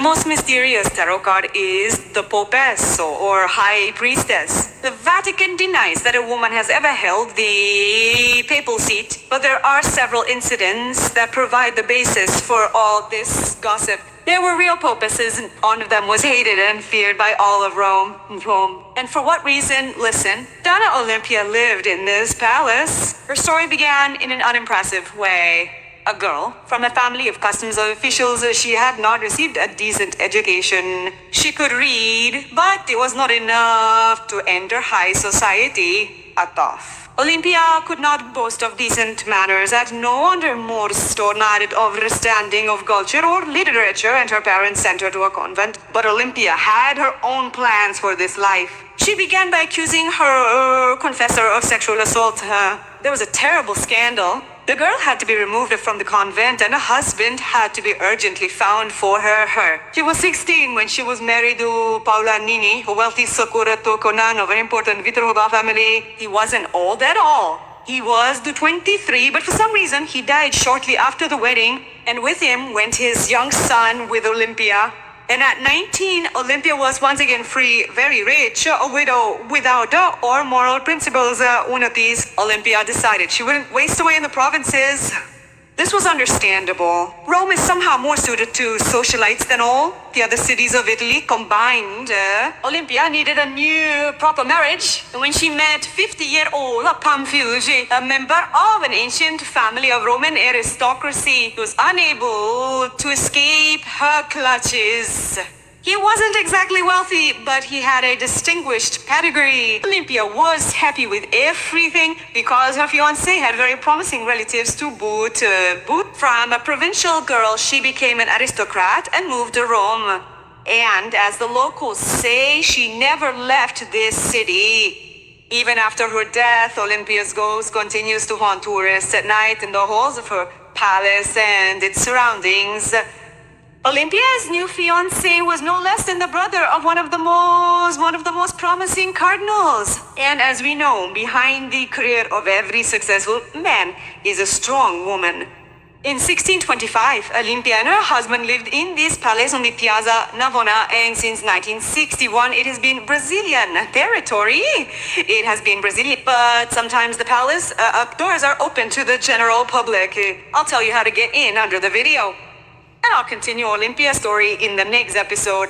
most mysterious tarot card is the Popess or High Priestess. The Vatican denies that a woman has ever held the papal seat, but there are several incidents that provide the basis for all this gossip. There were real popesses, and one of them was hated and feared by all of Rome. And for what reason? Listen. Donna Olimpia lived in this palace. Her story began in an unimpressive way. A girl from a family of customs officials, she had not received a decent education. She could read, but it was not enough to enter high society. Atof. Olimpia could not boast of decent manners, had no undermost or neither understanding of culture or literature, and her parents sent her to a convent. But Olimpia had her own plans for this life. She began by accusing her confessor of sexual assault. There was a terrible scandal. The girl had to be removed from the convent, and a husband had to be urgently found for her. She was 16 when she was married to Paula Nini, a wealthy Sakura Tokonan of an important Vitroba family. He wasn't old at all. He was 23, but for some reason he died shortly after the wedding, and with him went his young son with Olimpia. And at 19, Olimpia was once again free, very rich, a widow without or moral principles, unatis. Olimpia decided she wouldn't waste away in the provinces. This was understandable. Rome is somehow more suited to socialites than all the other cities of Italy combined. Olimpia needed a new proper marriage. And when she met 50-year-old Pamphilge, a member of an ancient family of Roman aristocracy, who was unable to escape her clutches. He wasn't exactly wealthy, but he had a distinguished pedigree. Olimpia was happy with everything because her fiancé had very promising relatives to boot. From a provincial girl, she became an aristocrat and moved to Rome. And as the locals say, she never left this city. Even after her death, Olimpia's ghost continues to haunt tourists at night in the halls of her palace and its surroundings. Olimpia's new fiancé was no less than the brother of one of the most promising cardinals. And as we know, behind the career of every successful man is a strong woman. In 1625, Olimpia and her husband lived in this palace on the Piazza Navona, and since 1961, it has been Brazilian territory. It has been Brazilian, but sometimes the palace doors are open to the general public. I'll tell you how to get in under the video. And I'll continue Olimpia's story in the next episode.